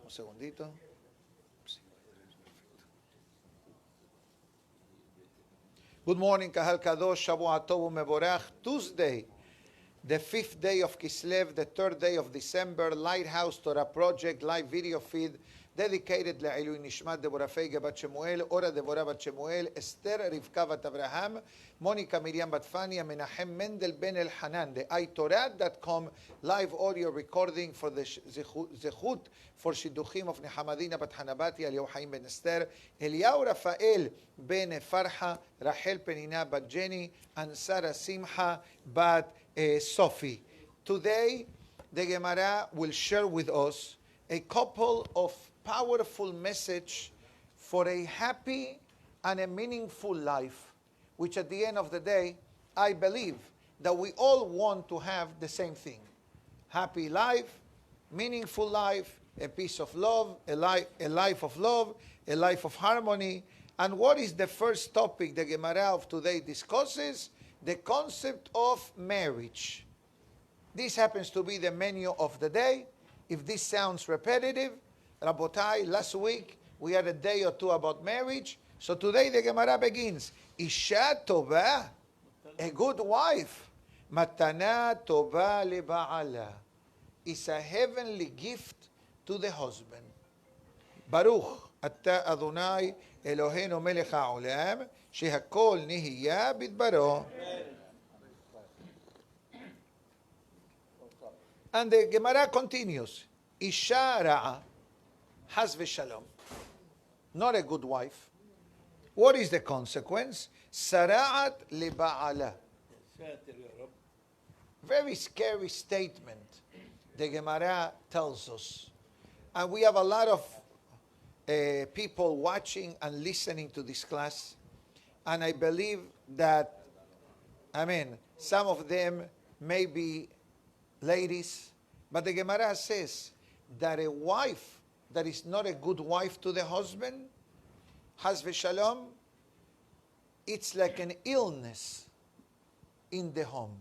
Un segundito. Good morning, Kahal Kadosh, Shavua Tov Mevorach. Tuesday, the 5th day of Kislev, the 3rd day of December, Lighthouse Torah Project, live video feed, dedicated לעילוי נשמת דבורה פייגה בת שמואל, אורה דבורה בת שמואל, אסתר רבקה בת אברהם, מוניקה מרים בת פניה, מנחם מנדל בן אלחנן, the iTorah.com live audio recording for the זכות for שידוכים of נחמדינה בת חנבתי, אליהו חיים בן אסתר, אליהו רפאל בן פרחה, רחל פנינה בת ג'ני, and Sarah Simcha בת Sophie. Today, the Gemara will share with us a couple of powerful message for a happy and a meaningful life, which at the end of the day, I believe that we all want to have the same thing. Happy life, meaningful life, a piece of love, a life of love, a life of harmony. And what is the first topic the Gemara of today discusses? The concept of marriage. This happens to be the menu of the day. If this sounds repetitive, Rabotai, last week we had a day or two about marriage. So today the Gemara begins. Isha tova, a good wife. Matana tova leba'ala, is a heavenly gift to the husband. Baruch ata Adonai Eloheinu melech ha'olam, shehakol nihiya bidbaro. And the Gemara continues. Isha ra'a, has v'shalom, not a good wife. What is the consequence? Sara'at leba'ala. Very scary statement the Gemara tells us. And we have a lot of people watching and listening to this class. And I believe that, some of them may be ladies, but the Gemara says that a wife that is not a good wife to the husband, has v'shalom, it's like an illness in the home.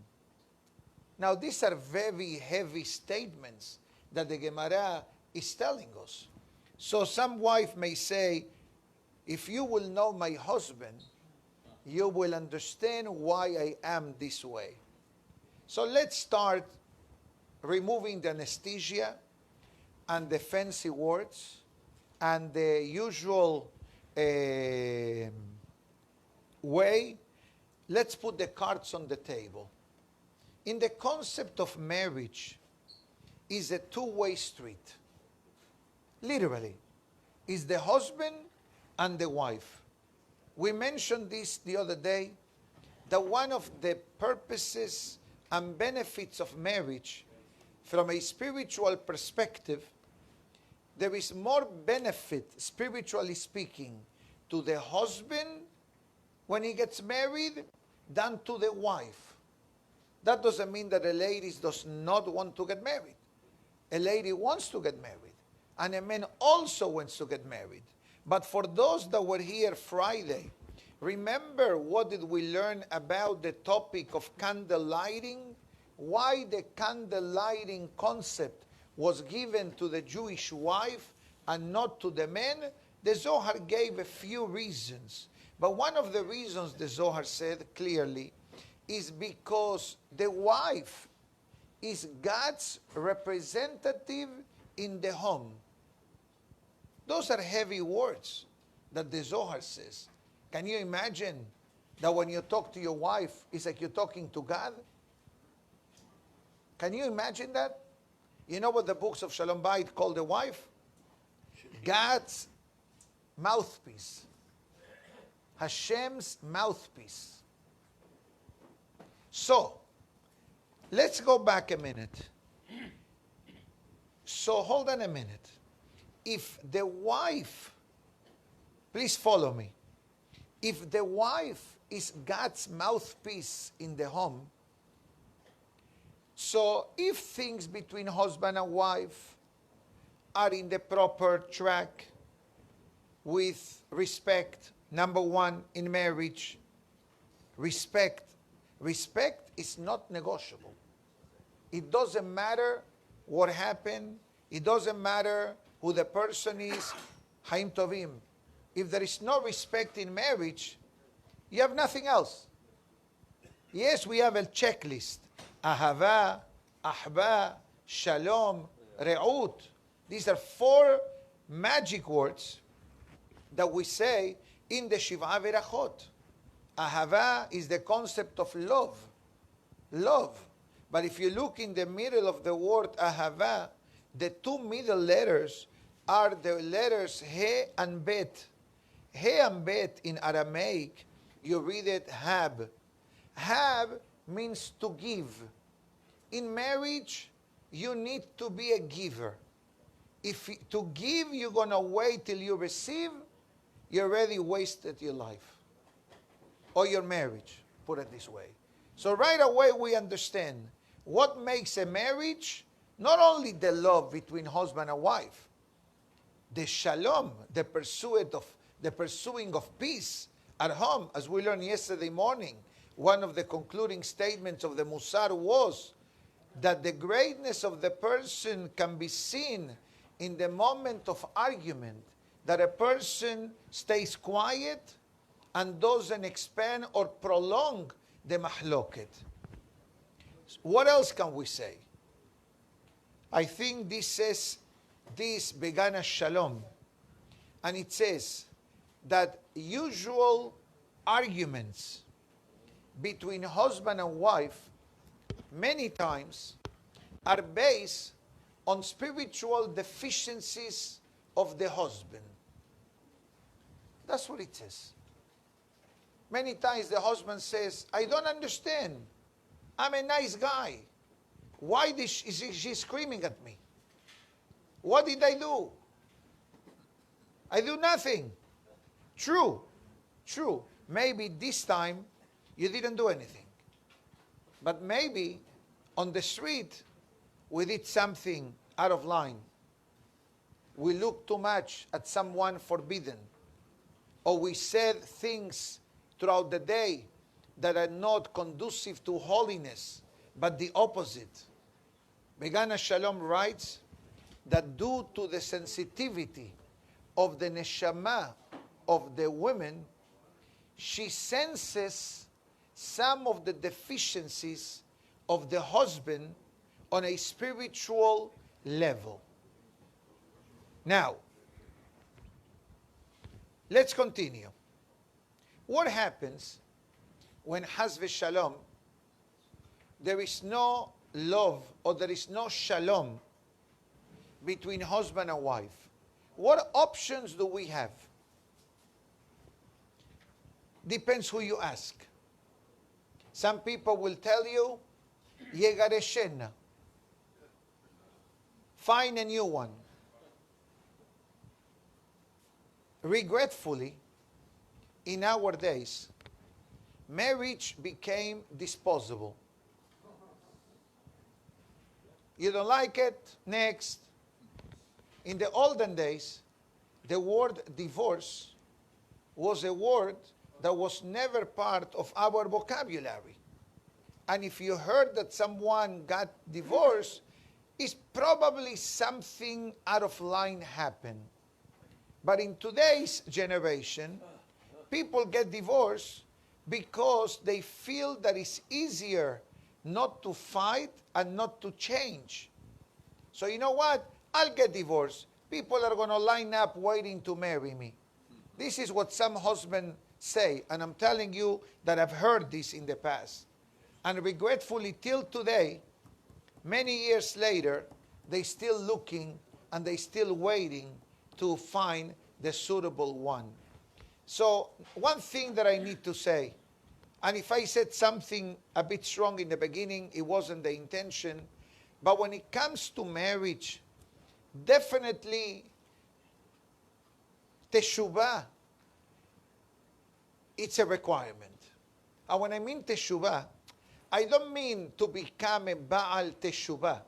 Now these are very heavy statements that the Gemara is telling us. So some wife may say, if you will know my husband, you will understand why I am this way. So let's start removing the anesthesia and the fancy words and the usual way. Let's put the cards on the table. In the concept of marriage is a two-way street. Literally, is the husband and the wife. We mentioned this the other day, that one of the purposes and benefits of marriage from a spiritual perspective, there is more benefit, spiritually speaking, to the husband when he gets married than to the wife. That doesn't mean that a lady does not want to get married. A lady wants to get married. And a man also wants to get married. But for those that were here Friday, remember what did we learn about the topic of candle lighting? Why the candle lighting concept was given to the Jewish wife and not to the man? The Zohar gave a few reasons. But one of the reasons the Zohar said clearly is because the wife is God's representative in the home. Those are heavy words that the Zohar says. Can you imagine that when you talk to your wife, it's like you're talking to God? Can you imagine that? You know what the books of Shalom Bayit call the wife? God's mouthpiece. Hashem's mouthpiece. So, let's go back a minute. So, hold on a minute. If the wife, please follow me. If the wife is God's mouthpiece in the home, so if things between husband and wife are in the proper track with respect, number one in marriage, respect. Respect is not negotiable. It doesn't matter what happened. It doesn't matter who the person is, Haim Tovim. If there is no respect in marriage, you have nothing else. Yes, we have a checklist. Ahava, Ahba, Shalom, Re'ut. These are 4 magic words that we say in the Shiv'a Verachot. Ahava is the concept of love. Love. But if you look in the middle of the word Ahava, the 2 middle letters are the letters He and Bet. He and Bet in Aramaic, you read it Hab. Hab means to give. In marriage, you need to be a giver. If to give, you're going to wait till you receive, you already wasted your life. Or your marriage, put it this way. So right away we understand what makes a marriage, not only the love between husband and wife, the shalom, the pursuing of peace at home, as we learned yesterday morning. One of the concluding statements of the Musar was that the greatness of the person can be seen in the moment of argument, that a person stays quiet and doesn't expand or prolong the mahloket. What else can we say? I think this says, this Begana Shalom, and it says that usual arguments between husband and wife many times are based on spiritual deficiencies of the husband. That's what it says. Many times the husband says, I don't understand. I'm a nice guy. Why is she screaming at me? What did I do? I do nothing. True. Maybe this time you didn't do anything. But maybe on the street we did something out of line. We looked too much at someone forbidden. Or we said things throughout the day that are not conducive to holiness, but the opposite. Begana Shalom writes that due to the sensitivity of the neshama of the women, she senses some of the deficiencies of the husband on a spiritual level. Now, let's continue. What happens when Haz v'Shalom, there is no love or there is no shalom between husband and wife? What options do we have? Depends who you ask. Some people will tell you, Yegareshena. Find a new one. Regretfully, in our days, marriage became disposable. You don't like it? Next. In the olden days, the word divorce was a word that was never part of our vocabulary. And if you heard that someone got divorced, it's probably something out of line happened. But in today's generation, people get divorced because they feel that it's easier not to fight and not to change. So you know what? I'll get divorced. People are going to line up waiting to marry me. This is what some husbands say, and I'm telling you that I've heard this in the past. And regretfully, till today, many years later, they still looking and they still waiting to find the suitable one. So one thing that I need to say, and if I said something a bit strong in the beginning, it wasn't the intention, but when it comes to marriage, definitely teshuvah, it's a requirement. And when I mean teshuvah, I don't mean to become a Baal teshuvah,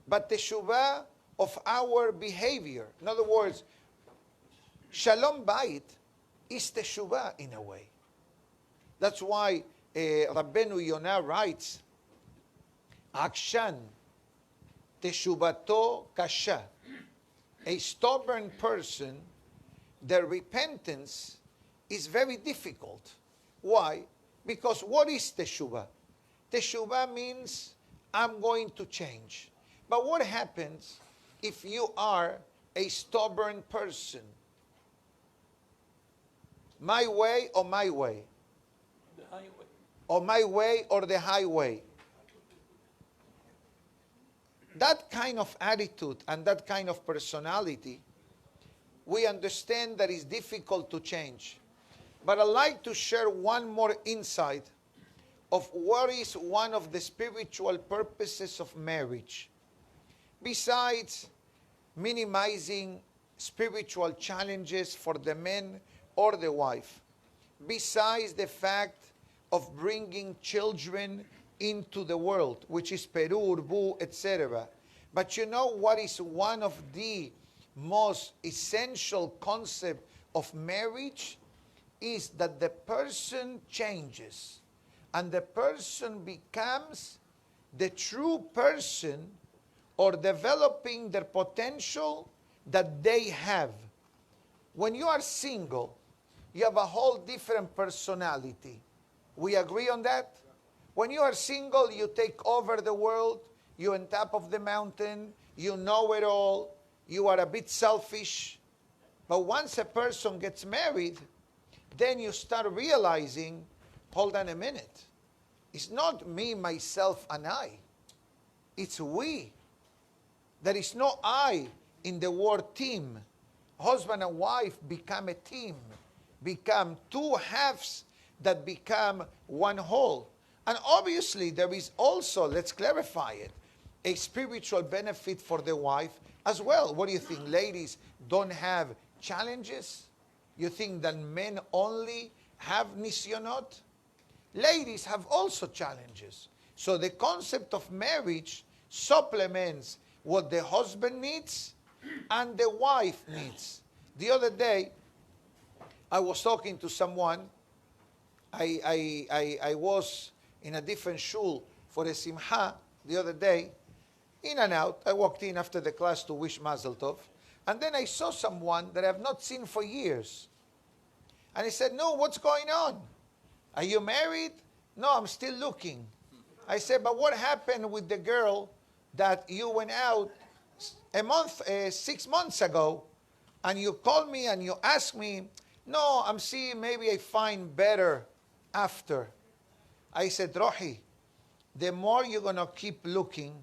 but teshuvah of our behavior. In other words, Shalom Bayit is teshuvah in a way. That's why Rabbeinu Yonah writes, Akshan teshuvato kasha. A stubborn person, their repentance is very difficult. Why? Because what is teshuvah? Teshuvah means I'm going to change. But what happens if you are a stubborn person? My way or my way? The highway. Or my way or the highway? That kind of attitude and that kind of personality, we understand that it's difficult to change. But I'd like to share one more insight of what is one of the spiritual purposes of marriage. Besides minimizing spiritual challenges for the man or the wife, besides the fact of bringing children into the world, which is Peru, Urbu, etc. But you know what is one of the most essential concepts of marriage? Is that the person changes and the person becomes the true person or developing their potential that they have. When you are single, you have a whole different personality. We agree on that? When you are single, you take over the world, you're on top of the mountain, you know it all, you are a bit selfish. But once a person gets married, then you start realizing, hold on a minute, it's not me, myself, and I. It's we. There is no I in the word team. Husband and wife become a team, become two halves that become one whole. And obviously there is also, let's clarify it, a spiritual benefit for the wife as well. What do you think? Ladies don't have challenges? You think that men only have nisyonot? Ladies have also challenges. So the concept of marriage supplements what the husband needs and the wife needs. The other day, I was talking to someone. I was in a different shul for a simcha the other day, in and out. I walked in after the class to wish Mazel Tov, and then I saw someone that I have not seen for years. And he said, no, what's going on? Are you married? No, I'm still looking. I said, but what happened with the girl that you went out 6 months ago, and you called me and you asked me, no, I'm seeing maybe I find better after. I said, Rohi, the more you're going to keep looking,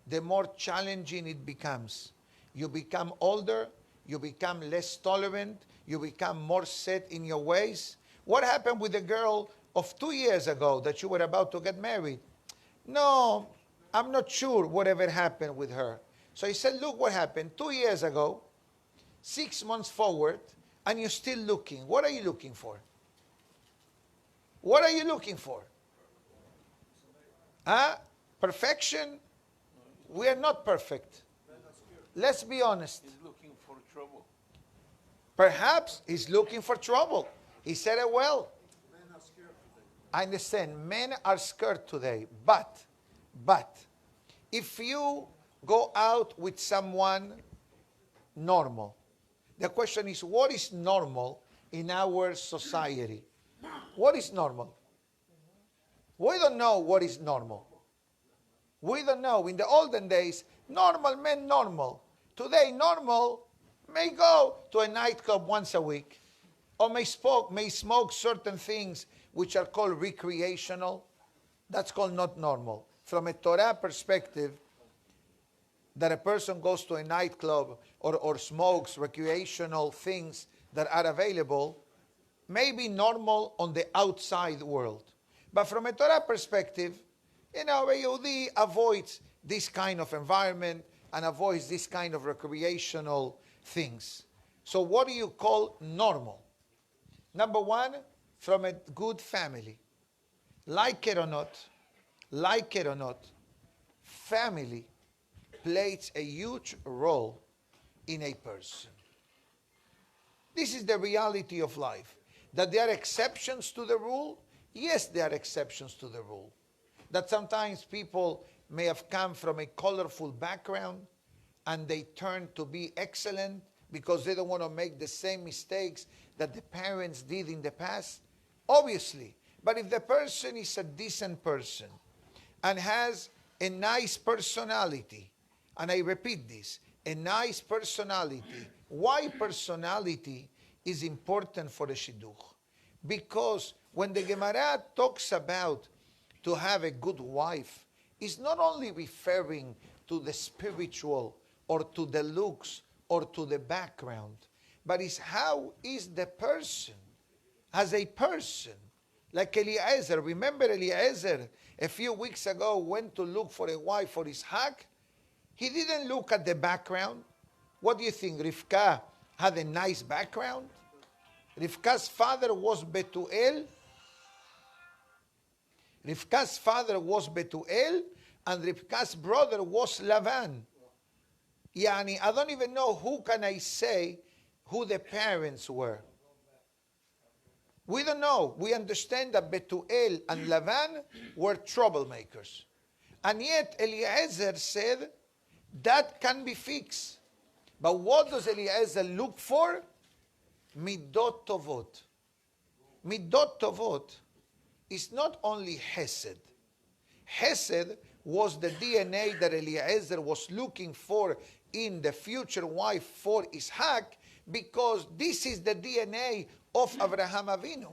the more challenging it becomes. You become older, you become less tolerant, you become more set in your ways. What happened with the girl of 2 years ago that you were about to get married? No, I'm not sure whatever happened with her. So he said, look what happened 2 years ago, 6 months forward, and you're still looking. What are you looking for? What are you looking for? Perfection? We are not perfect. Let's be honest. He's looking for trouble. Perhaps he's looking for trouble. He said it well. I understand. Men are scared today. But, if you go out with someone normal, the question is, what is normal in our society? What is normal? We don't know what is normal. We don't know. In the olden days, normal meant normal. Today, normal may go to a nightclub once a week, or may smoke certain things which are called recreational. That's called not normal. From a Torah perspective, that a person goes to a nightclub or smokes recreational things that are available may be normal on the outside world. But from a Torah perspective, a Yehudi avoids this kind of environment and avoids this kind of recreational things. So what do you call normal? Number one, from a good family. Like it or not, family plays a huge role in a person. This is the reality of life. That there are exceptions to the rule? Yes, there are exceptions to the rule. That sometimes people may have come from a colorful background and they turn to be excellent because they don't want to make the same mistakes that the parents did in the past? Obviously. But if the person is a decent person and has a nice personality, and I repeat this, a nice personality. Why personality is important for the shidduch? Because when the Gemara talks about to have a good wife, it's not only referring to the spiritual or to the looks or to the background, but it's how is the person as a person. Like Eliezer, remember Eliezer a few weeks ago went to look for a wife for Ishaq? He didn't look at the background. What do you think? Rivka had a nice background? Rivka's father was Betuel. Rivka's father was Betuel, and Rivka's brother was Lavan. Yani, I don't even know who can I say who the parents were. We don't know. We understand that Betuel and Lavan were troublemakers. And yet Eliezer said, that can be fixed. But what does Eliezer look for? Midot tovot. Midot tovot is not only Hesed. Hesed was the DNA that Eliezer was looking for in the future wife for Ishaq, because this is the DNA of Abraham Avinu.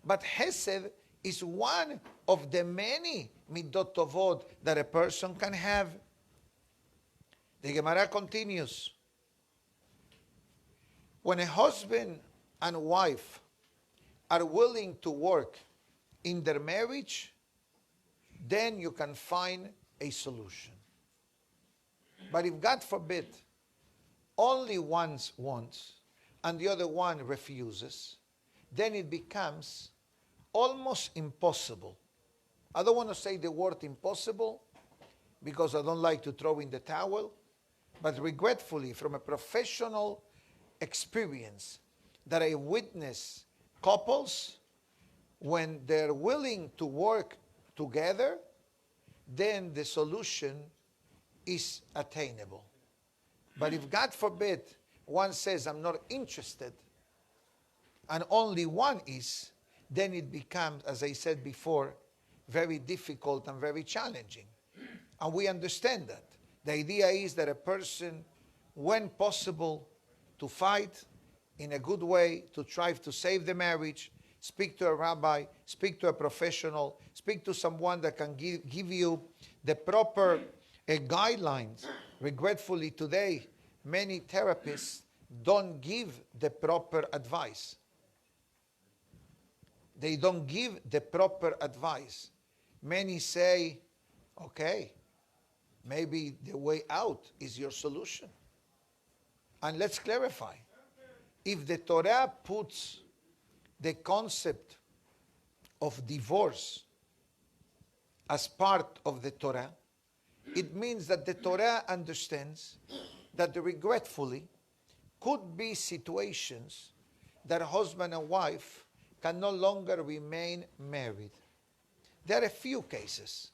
But Hesed is one of the many midot tovot that a person can have. The Gemara continues. When a husband and wife are willing to work in their marriage, then you can find a solution. But if, God forbid, only one wants and the other one refuses, then it becomes almost impossible. I don't want to say the word impossible because I don't like to throw in the towel, but regretfully, from a professional experience, that I witness couples, when they're willing to work together, then the solution is attainable. But if, God forbid, one says, I'm not interested, and only one is, then it becomes, as I said before, very difficult and very challenging. And we understand that. The idea is that a person, when possible, to fight in a good way, to try to save the marriage, speak to a rabbi, speak to a professional, speak to someone that can give you the proper guidelines. Regretfully today, many therapists don't give the proper advice. They don't give the proper advice. Many say, okay, maybe the way out is your solution. And let's clarify. If the Torah puts the concept of divorce as part of the Torah, it means that the Torah understands that regretfully could be situations that husband and wife can no longer remain married. There are a few cases.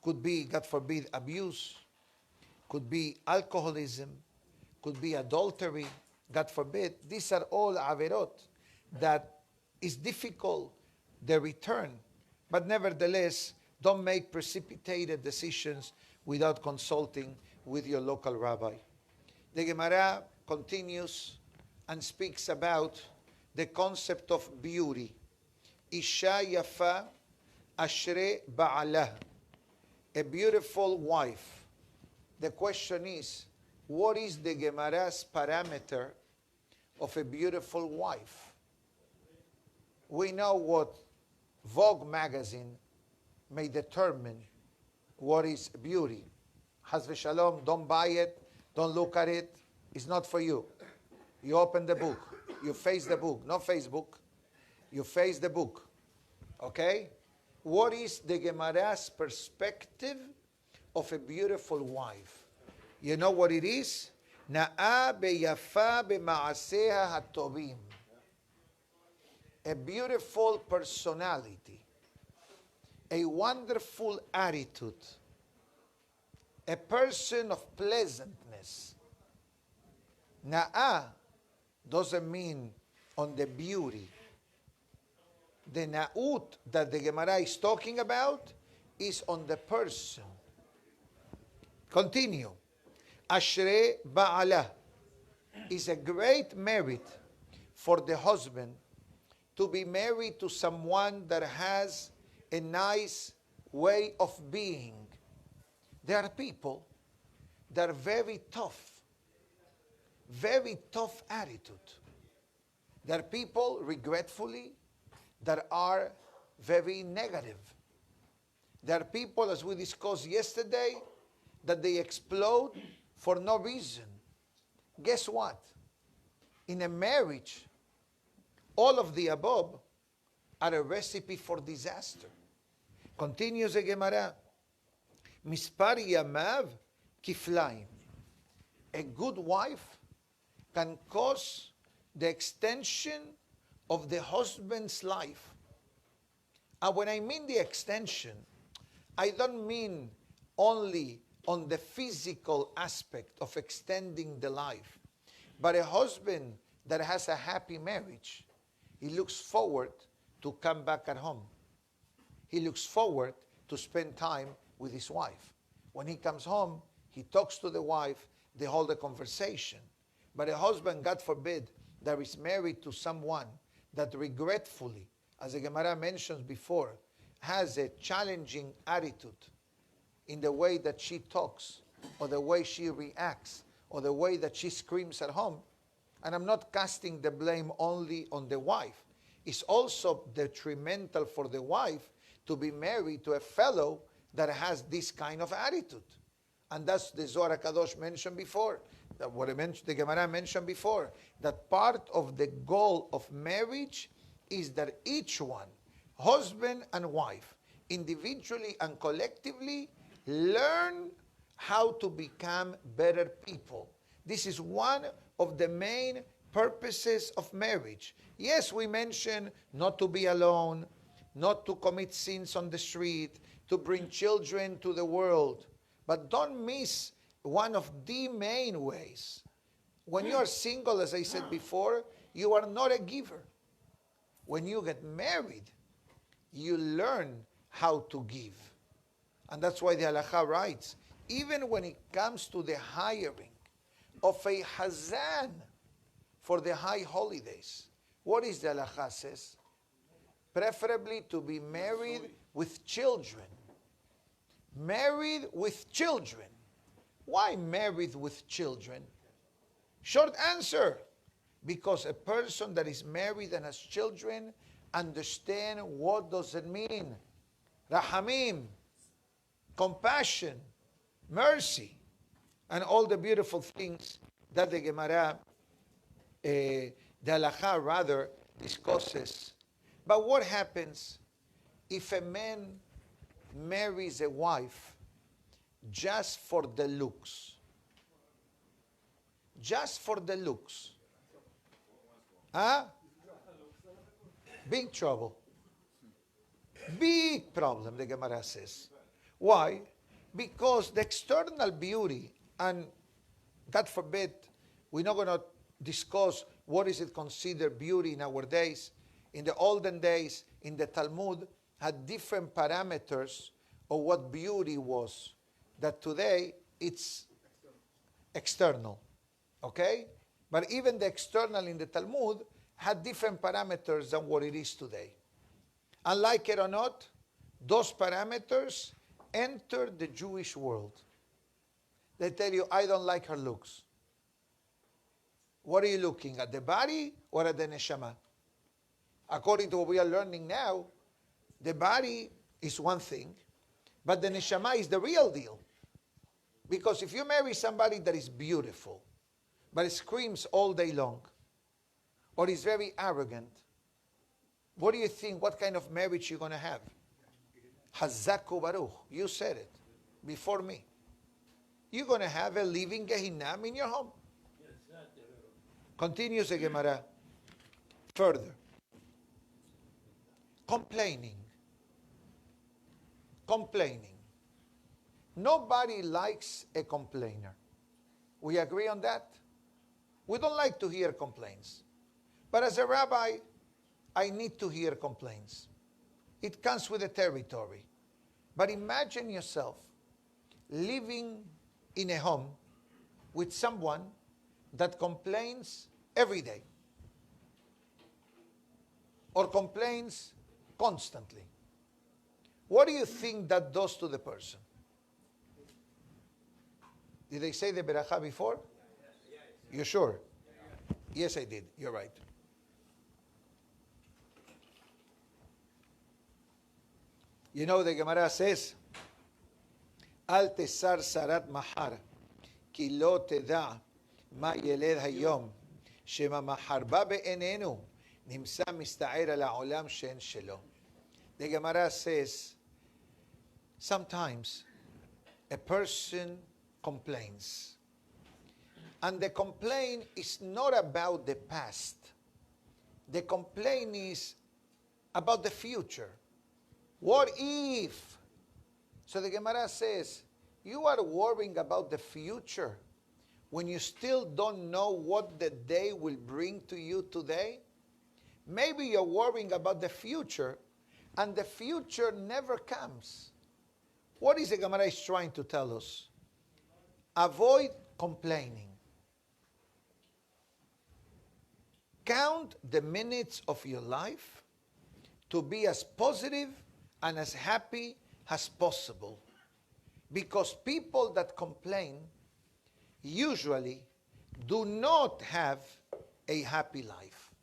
Could be, God forbid, abuse, could be alcoholism, could be adultery, God forbid. These are all averot that is difficult, the return. But nevertheless, don't make precipitated decisions without consulting with your local rabbi. The Gemara continues and speaks about the concept of beauty. Isha yafa ashre ba'alah. A beautiful wife. The question is, what is the Gemara's parameter of a beautiful wife? We know what Vogue magazine may determine what is beauty. Haz v'shalom, don't buy it, don't look at it, it's not for you. You open the book, you face the book, not Facebook, you face the book, okay? What is the Gemara's perspective of a beautiful wife? You know what it is? Na'a beyafa b'ma'aseha hatovim. A beautiful personality, a wonderful attitude, a person of pleasantness. Na'ah doesn't mean on the beauty. The na'ut that the Gemara is talking about is on the person. Continue. Ashrei ba'alah is a great merit for the husband to be married to someone that has a nice way of being. There are people that are very tough attitude. There are people, regretfully, that are very negative. There are people, as we discussed yesterday, that they explode for no reason. Guess what? In a marriage, all of the above are a recipe for disaster. Continues the Gemara. Mispar yamav kiflaim. A good wife can cause the extension of the husband's life. And when I mean the extension, I don't mean only on the physical aspect of extending the life. But a husband that has a happy marriage, he looks forward to come back at home. He looks forward to spend time with his wife. When he comes home, he talks to the wife, they hold a conversation. But a husband, God forbid, that is married to someone that regretfully, as the Gemara mentions before, has a challenging attitude in the way that she talks, or the way she reacts, or the way that she screams at home. And I'm not casting the blame only on the wife. It's also detrimental for the wife to be married to a fellow that has this kind of attitude. And that's the Zohar HaKadosh mentioned before, that what the Gemara mentioned before, that part of the goal of marriage is that each one, husband and wife, individually and collectively, learn how to become better people. This is one of the main purposes of marriage. Yes, we mentioned not to be alone, not to commit sins on the street, to bring children to the world. But don't miss one of the main ways. When you are single, as I said before, you are not a giver. When you get married, you learn how to give. And that's why the halakha writes, even when it comes to the hiring of a hazan for the high holidays, what is the halakha says? Preferably to be married with children. Married with children. Why married with children? Short answer. Because a person that is married and has children understand what does it mean. Rahamim, compassion, mercy, and all the beautiful things that the Gemara, the halakha rather, discusses. But what happens if a man marries a wife just for the looks? Just for the looks. Huh? Big trouble. Big problem, the Gemara says. Why? Because the external beauty, and God forbid, we're not going to discuss what is it considered beauty in our days. In the olden days, in the Talmud, had different parameters of what beauty was. That today, it's external. Okay? But even the external in the Talmud had different parameters than what it is today. And like it or not, those parameters entered the Jewish world. They tell you, I don't like her looks. What are you looking at, the body or at the neshama? According to what we are learning now, the body is one thing, but the neshama is the real deal. Because if you marry somebody that is beautiful, but screams all day long, or is very arrogant, what do you think, what kind of marriage you're going to have? Hazaku Baruch. You said it before me. You're going to have a living Gehinam in your home. Continues the Gemara further. Complaining. Nobody likes a complainer. We agree on that? We don't like to hear complaints. But as a rabbi, I need to hear complaints. It comes with the territory. But imagine yourself living in a home with someone that complains every day or complains constantly. What do you think that does to the person? Did they say the beracha before? You sure? Yes, I did. You're right. You know, the Gemara says, Al tesar sarat mahar, ki lo teda ma yeled hayom, shema mahar ba be'enenu, nimsa mista'er la'olam shen shelo. The Gemara says, sometimes a person complains. And the complaint is not about the past. The complaint is about the future. What if? So the Gemara says, you are worrying about the future when you still don't know what the day will bring to you today? Maybe you're worrying about the future and the future never comes. What is the Gemara is trying to tell us? Avoid complaining. Count the minutes of your life to be as positive and as happy as possible. Because people that complain usually do not have a happy life.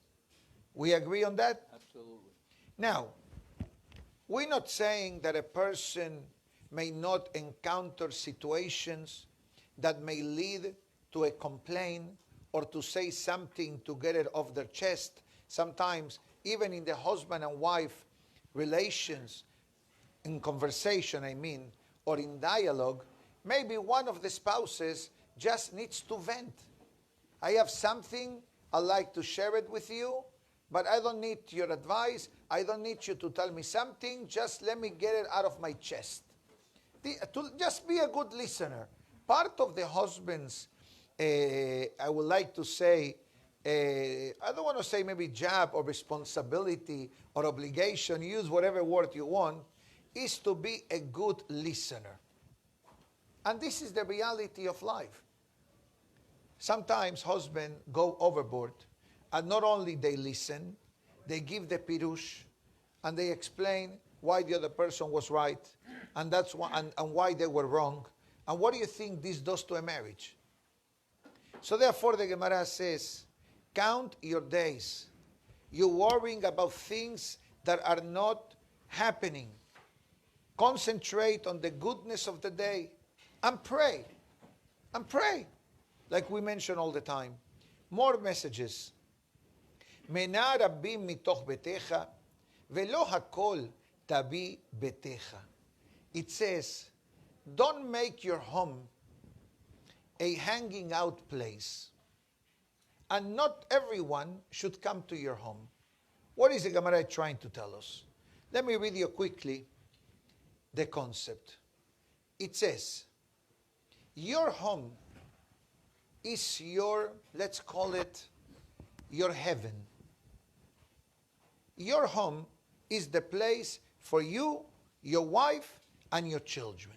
We agree on that? Absolutely. Now, we're not saying that a person may not encounter situations that may lead to a complaint or to say something to get it off their chest. Sometimes, even in the husband and wife relations, in conversation, or in dialogue, maybe one of the spouses just needs to vent. I have something, I'd like to share it with you, but I don't need your advice. I don't need you to tell me something. Just let me get it out of my chest. To just be a good listener. Part of the husband's, I would like to say, I don't want to say maybe job or responsibility or obligation, use whatever word you want, is to be a good listener. And this is the reality of life. Sometimes husbands go overboard, and not only they listen, they give the pirush, and they explain why the other person was right, and that's why, and why they were wrong. And what do you think this does to a marriage? So therefore the Gemara says, count your days. You're worrying about things that are not happening. Concentrate on the goodness of the day and pray. And pray. Like we mention all the time. More messages. Mena rabbim mitoch betecha velo hakol tabi betecha. It says, don't make your home a hanging out place. And not everyone should come to your home. What is the Gemara trying to tell us? Let me read you quickly the concept. It says, your home is your, let's call it, your heaven. Your home is the place for you, your wife, and your children.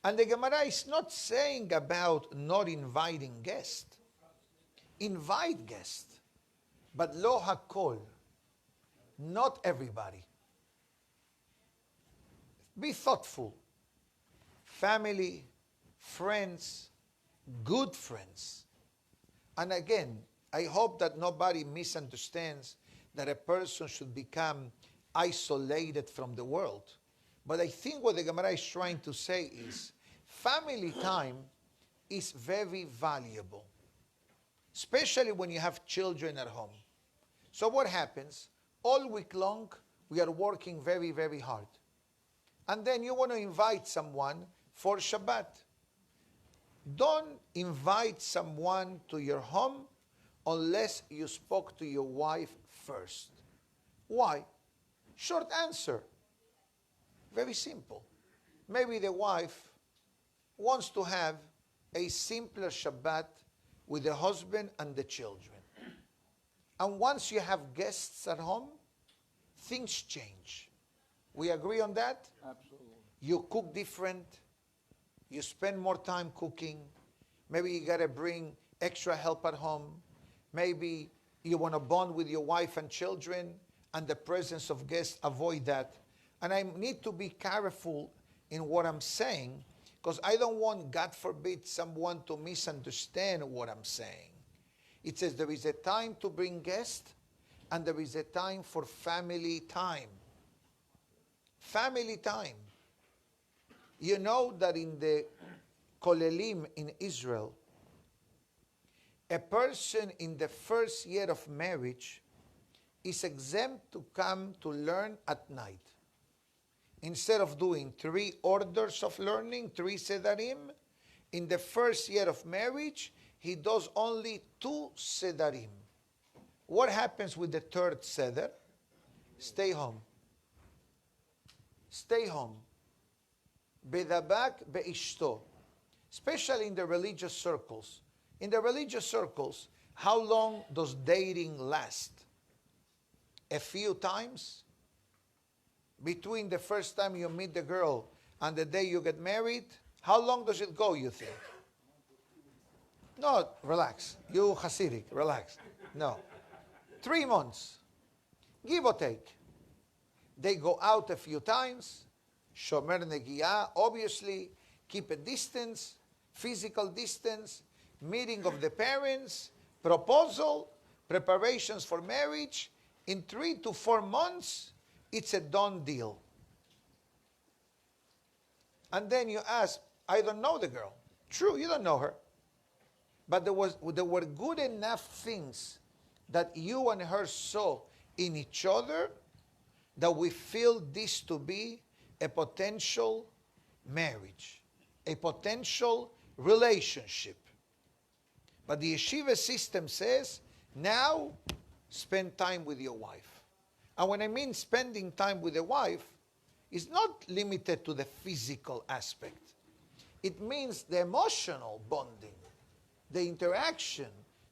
And the Gemara is not saying about not inviting guests. Invite guests, but lo hakol, not everybody. Be thoughtful. Family, friends, good friends. And again, I hope that nobody misunderstands that a person should become isolated from the world. But I think what the Gemara is trying to say is, family time is very valuable, especially when you have children at home. So what happens? All week long, we are working very, very hard. And then you want to invite someone for Shabbat. Don't invite someone to your home unless you spoke to your wife first. Why? Short answer. Very simple. Maybe the wife wants to have a simpler Shabbat with the husband and the children. And once you have guests at home, things change. We agree on that? Absolutely. You cook different. You spend more time cooking. Maybe you got to bring extra help at home. Maybe you want to bond with your wife and children, and the presence of guests, avoid that. And I need to be careful in what I'm saying, because I don't want, God forbid, someone to misunderstand what I'm saying. It says there is a time to bring guests, and there is a time for family time. Family time. You know that in the Kolelim in Israel, a person in the first year of marriage is exempt to come to learn at night. Instead of doing 3 orders of learning, 3 sedarim, in the first year of marriage, he does only 2 sedarim. What happens with the 3rd seder? Stay home. Stay home. Bedabak beishto. Especially in the religious circles. In the religious circles, how long does dating last? A few times? Between the first time you meet the girl and the day you get married, how long does it go, you think? No, relax. You Hasidic, relax. No. 3 months, give or take. They go out a few times, shomer negiah, obviously, keep a distance, physical distance, meeting of the parents, proposal, preparations for marriage. In 3 to 4 months, it's a done deal. And then you ask, I don't know the girl. True, you don't know her. But there were good enough things that you and her saw in each other that we feel this to be a potential marriage, a potential relationship. But the yeshiva system says, now spend time with your wife. And when I mean spending time with a wife, it's not limited to the physical aspect. It means the emotional bonding, the interaction,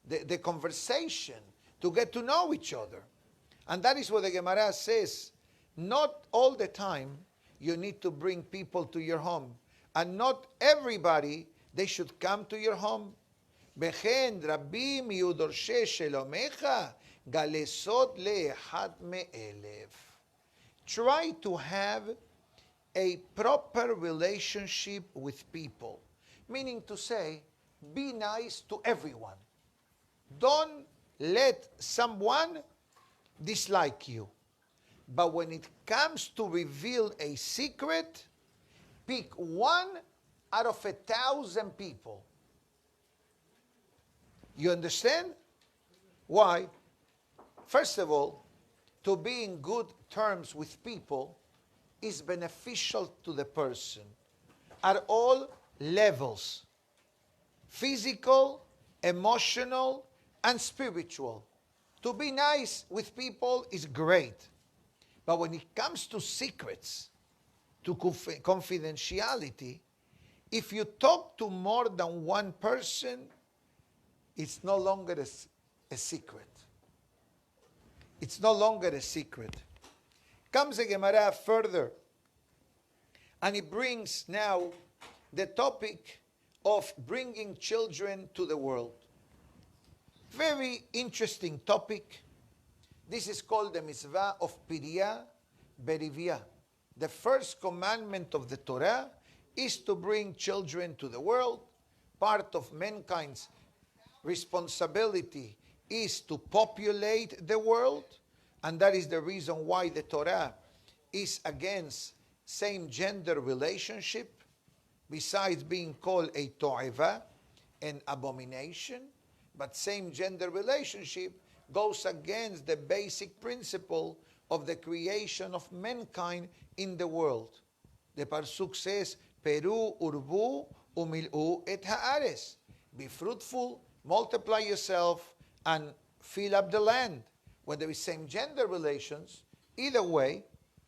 the conversation, to get to know each other. And that is what the Gemara says. Not all the time you need to bring people to your home. And not everybody, they should come to your home. Behen rabim יהיו דורשי שלומך, גלסות לאחד מאלף. Try to have a proper relationship with people. Meaning to say, be nice to everyone. Don't let someone dislike you. But when it comes to reveal a secret, pick 1 out of 1,000 people. You understand? Why? First of all, to be in good terms with people is beneficial to the person at all levels. Physical, emotional, and spiritual. To be nice with people is great. But when it comes to secrets, to confidentiality, if you talk to more than one person, it's no longer a secret. It's no longer a secret. Comes the Gemara further, and it brings now the topic of bringing children to the world. Very interesting topic. This is called the mitzvah of Piriya Berivia. The first commandment of the Torah is to bring children to the world. Part of mankind's responsibility is to populate the world, and that is the reason why the Torah is against same-gender relationship, besides being called a to'eva, an abomination. But same-gender relationship goes against the basic principle of the creation of mankind in the world. The Pasuk says, Peru urbu umil'u et ha'ares. Be fruitful, multiply yourself, and fill up the land. When there is same-gender relations, either way,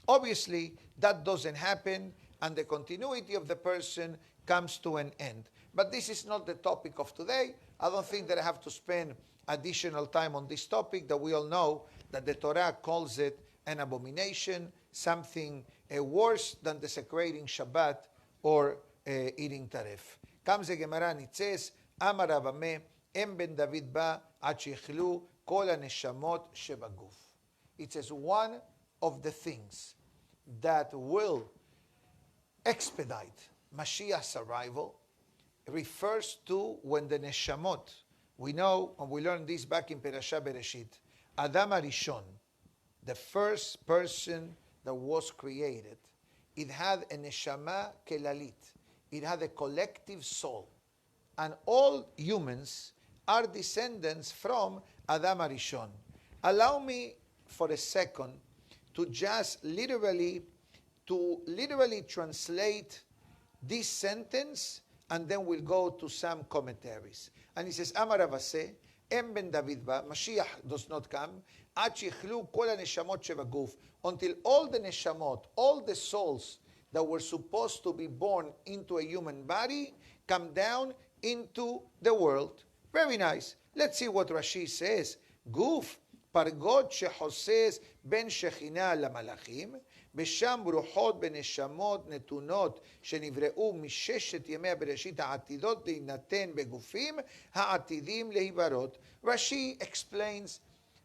obviously that doesn't happen, and the continuity of the person comes to an end. But this is not the topic of today. I don't think that I have to spend additional time on this topic, that we all know that the Torah calls it an abomination, something worse than desecrating Shabbat or eating taref. Comes the Gemara and it says, Amar Avameh, Em ben David ba ad sheichlu kol haneshamot shebaguf. It says one of the things that will expedite Mashiach's arrival refers to when the neshamot, we know, and we learned this back in Perashah Bereshit, Adam Arishon, the first person that was created, it had a neshama kelalit. It had a collective soul. And all humans are descendants from Adam Arishon. Allow me for a second to just literally translate this sentence, and then we'll go to some commentaries. And he says, Amar Avaseh, Em ben David ba, Mashiach does not come, ad sheichlu kol haneshamot shebaguf, until all the neshamot, all the souls that were supposed to be born into a human body, come down into the world. Very nice. Let's see what Rashi says. Guf, pargot shehoses ben shechina lamalachim, ושם רוחות בנשמות נתונות שנבראו מששת ימי הבראשית העתידות להינתן בגופים העתידים להיברות. Rashi explains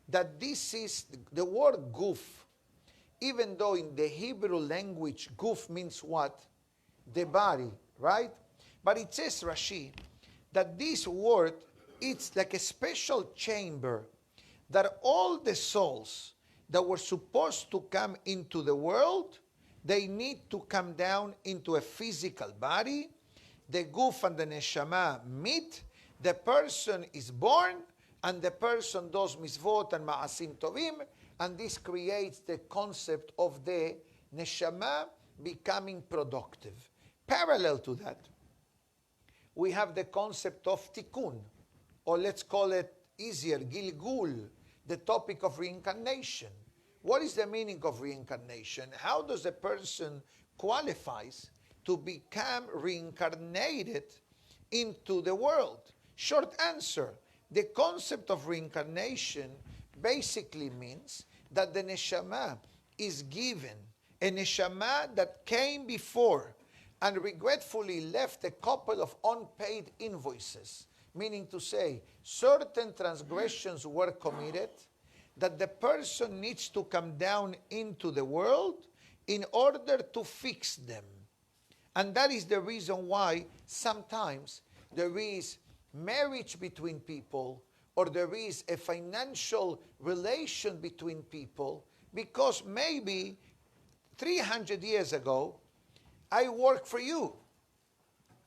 that this is the word guf, even though in the Hebrew language guf means what? The body, right? But it says, Rashi, that this word, it's like a special chamber that all the souls that were supposed to come into the world, they need to come down into a physical body. The guf and the neshama meet. The person is born, and the person does mitzvot and ma'asim tovim, and this creates the concept of the neshama becoming productive. Parallel to that, we have the concept of tikkun, or let's call it easier, gilgul, the topic of reincarnation. What is the meaning of reincarnation? How does a person qualifies to become reincarnated into the world? Short answer, the concept of reincarnation basically means that the neshama is given, a neshama that came before and regretfully left a couple of unpaid invoices, meaning to say certain transgressions were committed, that the person needs to come down into the world in order to fix them. And that is the reason why sometimes there is marriage between people, or there is a financial relation between people, because maybe 300 years ago, I worked for you,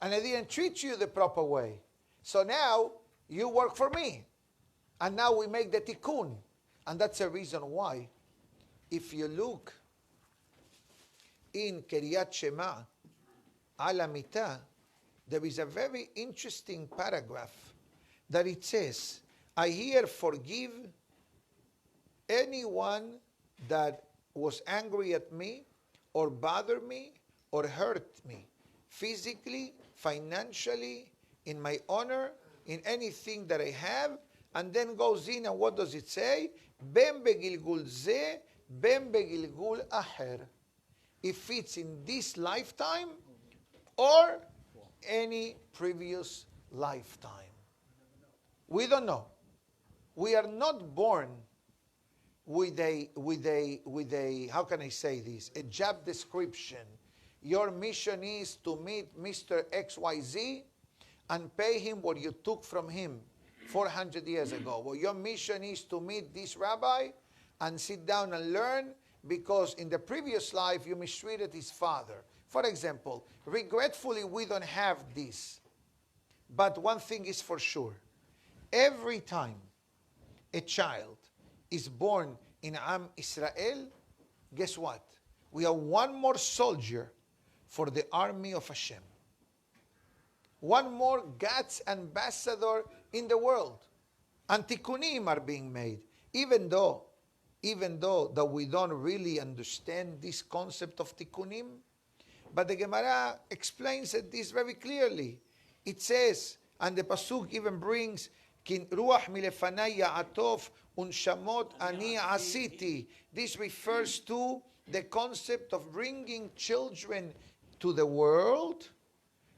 and I didn't treat you the proper way. So now, you work for me. And now we make the tikkun. And that's the reason why, if you look in Kiryat Shema, Al Mitah, there is a very interesting paragraph that it says, I here forgive anyone that was angry at me, or bothered me, or hurt me, physically, financially, in my honor, in anything that I have, and then goes in, and what does it say? Ben begilgul ze, ben begilgul aher. If it's in this lifetime or any previous lifetime. We don't know. We are not born with a, how can I say this? A job description. Your mission is to meet Mr. XYZ and pay him what you took from him 400 years ago. Well, your mission is to meet this rabbi and sit down and learn because in the previous life you mistreated his father. For example, regretfully we don't have this. But one thing is for sure. Every time a child is born in Am Israel, guess what? We are one more soldier for the army of Hashem. One more God's ambassador in the world. And tikkunim are being made. Even though that we don't really understand this concept of tikkunim, But the Gemara explains this very clearly. It says, and the Pasuk even brings, Kin ruach milefanai ya'atov unshamot ani asiti. This refers to the concept of bringing children to the world,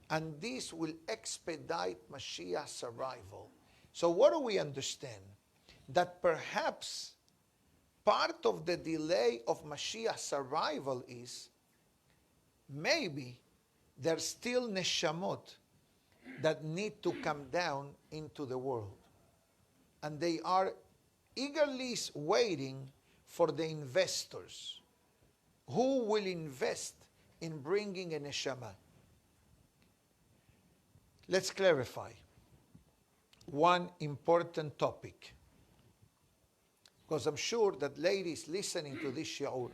and this will expedite Mashiach's arrival. So what do we understand? That perhaps part of the delay of Mashiach's arrival is maybe there's still neshamot that need to come down into the world. And they are eagerly waiting for the investors who will invest in bringing a neshama. Let's clarify one important topic, because I'm sure that ladies listening to this shiur,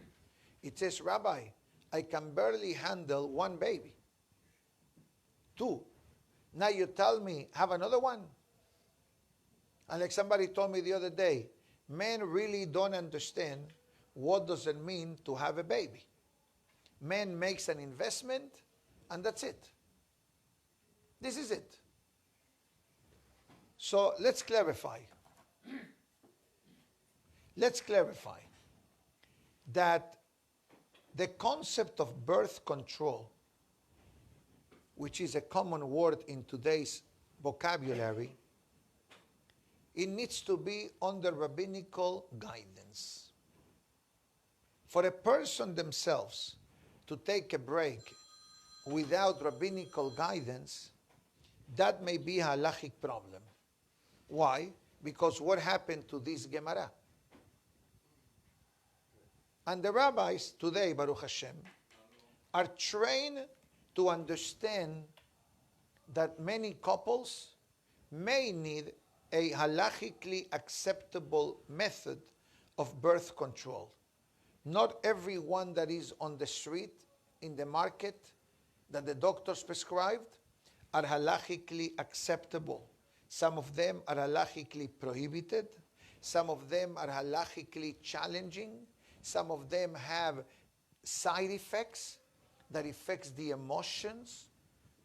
it says, Rabbi, I can barely handle one baby. 2. Now you tell me, have another one? And like somebody told me the other day, men really don't understand what does it mean to have a baby. Man makes an investment, and that's it. This is it. So let's clarify. Let's clarify that the concept of birth control, which is a common word in today's vocabulary, it needs to be under rabbinical guidance. For a person themselves to take a break without rabbinical guidance, that may be a halachic problem. Why? Because what happened to this Gemara? And the rabbis today, Baruch Hashem, are trained to understand that many couples may need a halachically acceptable method of birth control. Not everyone that is on the street, in the market, that the doctors prescribed, are halachically acceptable. Some of them are halachically prohibited. Some of them are halachically challenging. Some of them have side effects that affects the emotions,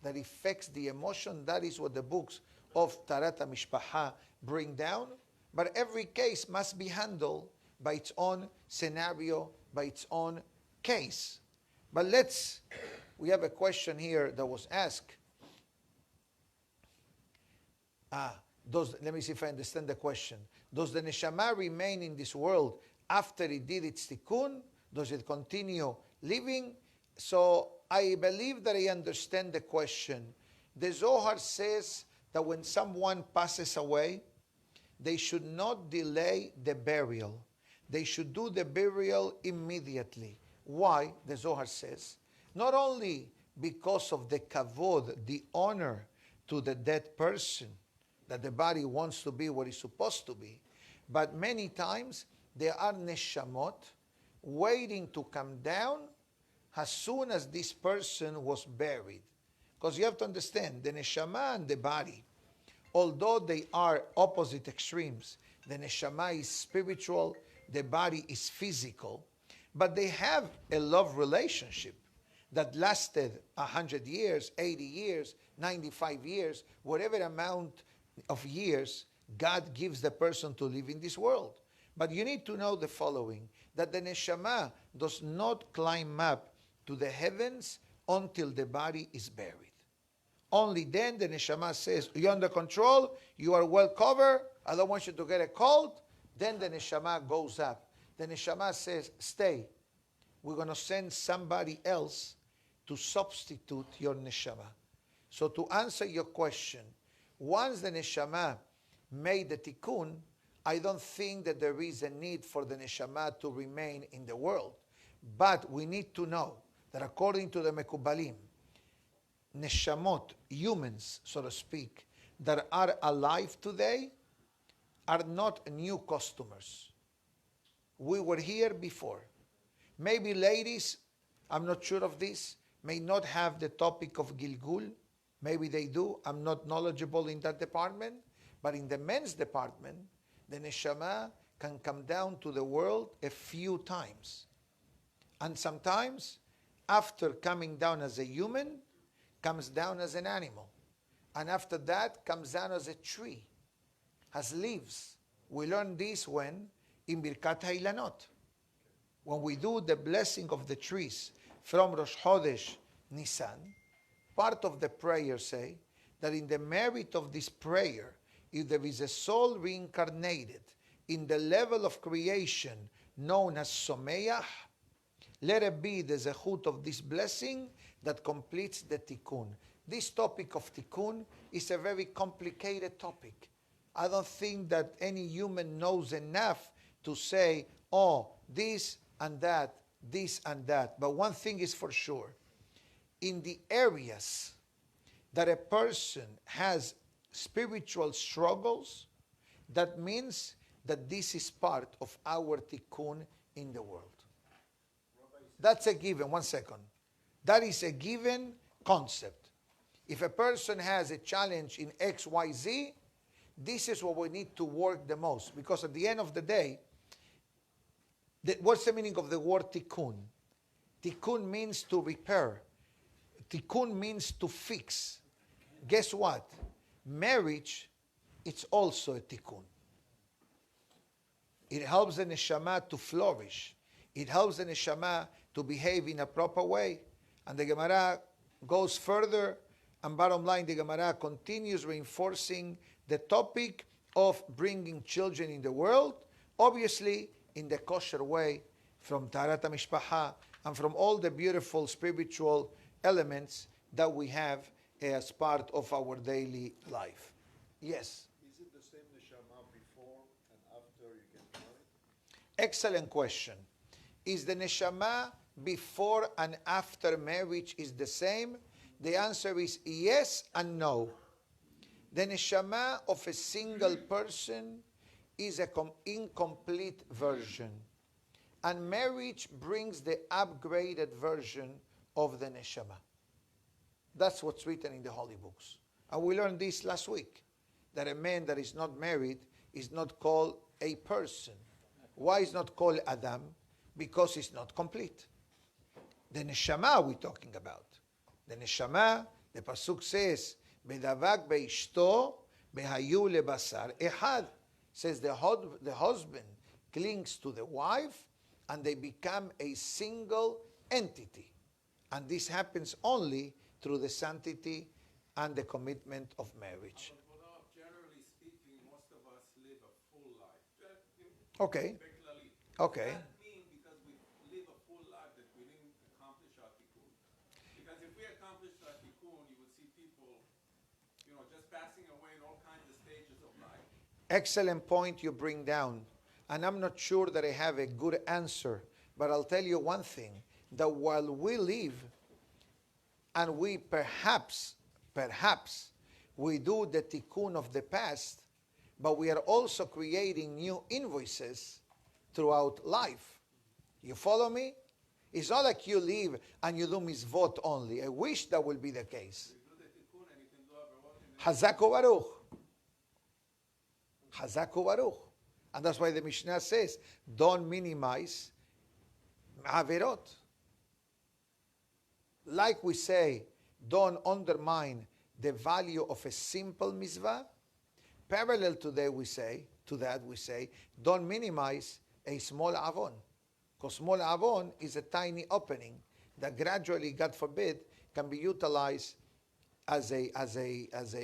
that affects the emotion. That is what the books of Tarat HaMishpacha bring down. But every case must be handled by its own scenario, by its own case. But we have a question here that was asked. Let me see if I understand the question. Does the neshama remain in this world after it did its tikkun? Does it continue living? So I believe that I understand the question. The Zohar says that when someone passes away, they should not delay the burial. They should do the burial immediately. Why? The Zohar says, not only because of the kavod, the honor to the dead person, that the body wants to be what it's supposed to be, but many times there are neshamot waiting to come down as soon as this person was buried. Because you have to understand, the neshama and the body, although they are opposite extremes, the neshama is spiritual, the body is physical, but they have a love relationship that lasted 100 years, 80 years, 95 years, whatever amount of years God gives the person to live in this world. But you need to know the following, that the neshama does not climb up to the heavens until the body is buried. Only then the neshama says, you're under control, you are well covered, I don't want you to get a cold. Then the neshama goes up. The neshama says, stay. We're going to send somebody else to substitute your neshama. So to answer your question, once the neshama made the tikkun, I don't think that there is a need for the neshama to remain in the world. But we need to know that according to the Mekubalim, neshamot, humans, so to speak, that are alive today are not new customers. We were here before. Maybe ladies, I'm not sure of this, may not have the topic of Gilgul. Maybe they do. I'm not knowledgeable in that department. But in the men's department, the neshama can come down to the world a few times. And sometimes after coming down as a human, comes down as an animal. And after that, comes down as a tree, has leaves. We learn this when? In Birkat HaIlanot. When we do the blessing of the trees from Rosh Chodesh Nisan, part of the prayer say that in the merit of this prayer, if there is a soul reincarnated in the level of creation known as Someach, let it be the zechut of this blessing that completes the tikkun. This topic of tikkun is a very complicated topic. I don't think that any human knows enough to say, oh, this and that, this and that. But one thing is for sure. In the areas that a person has spiritual struggles, that means that this is part of our tikkun in the world. That's a given. 1 second. That is a given concept. If a person has a challenge in X, Y, Z, this is what we need to work the most. Because at the end of the day, what's the meaning of the word tikkun? Tikkun means to repair. Tikkun means to fix. Guess what? Marriage, it's also a tikkun. It helps the neshama to flourish. It helps the neshama to behave in a proper way. And the Gemara goes further, and bottom line, the Gemara continues reinforcing the topic of bringing children in the world, obviously in the kosher way, from Taharat HaMishpacha, and from all the beautiful spiritual elements that we have as part of our daily life. Yes? Is it the same neshama before and after you get married? Excellent question. Is the neshama before and after marriage is the same? The answer is yes and no. The neshama of a single person is an incomplete version. And marriage brings the upgraded version of the neshama. That's what's written in the holy books. And we learned this last week, that a man that is not married is not called a person. Why is not called Adam? Because it's not complete. The neshama we're talking about. The neshama, the pasuk says, "Bedavak beishto, behayu lebasar ehad." Says the husband clings to the wife, and they become a single entity. And this happens only through the sanctity and the commitment of marriage. But generally speaking, most of us live a full life. Okay. Regularly. Okay. Does that mean because we live a full life that we didn't accomplish our tikkun? Because if we accomplished our tikkun, you would see people, just passing away in all kinds of stages of life. Excellent point you bring down. And I'm not sure that I have a good answer, but I'll tell you one thing, that while we live and we perhaps, we do the tikkun of the past, but we are also creating new invoices throughout life. You follow me? It's not like you live and you do mitzvot only. I wish that would be the case. Hazaku Baruch. Hazaku Baruch. And that's why the Mishnah says, don't minimize averot. Like we say, don't undermine the value of a simple mitzvah. Parallel to that we say, don't minimize a small avon. Because small avon is a tiny opening that gradually, God forbid, can be utilized as a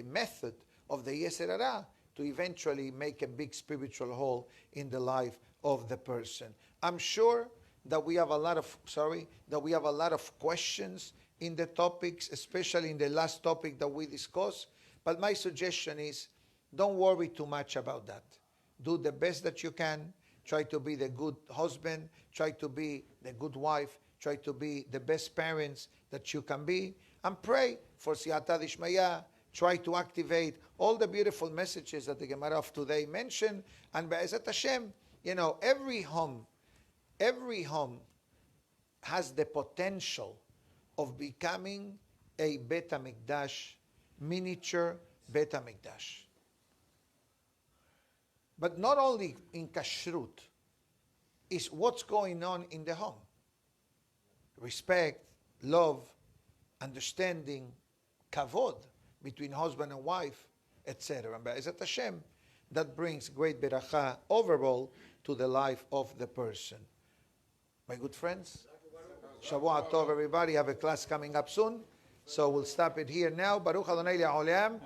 method of the Yetzer Hara to eventually make a big spiritual hole in the life of the person. I'm sure that we have a lot of questions in the topics, especially in the last topic that we discussed. But my suggestion is, don't worry too much about that. Do the best that you can. Try to be the good husband. Try to be the good wife. Try to be the best parents that you can be. And pray for Siyata Dishmaya. Try to activate all the beautiful messages that the Gemara of today mentioned. And Be'ezat Hashem, every home has the potential of becoming a Bet HaMikdash, miniature Bet HaMikdash. But not only in kashrut, is what's going on in the home. Respect, love, understanding, kavod between husband and wife, etc. And Be'ezat Hashem, that brings great beracha overall to the life of the person. My good friends, Shavua Tov, everybody. Have a class coming up soon. So we'll stop it here now. Baruch Adonai Le'olam.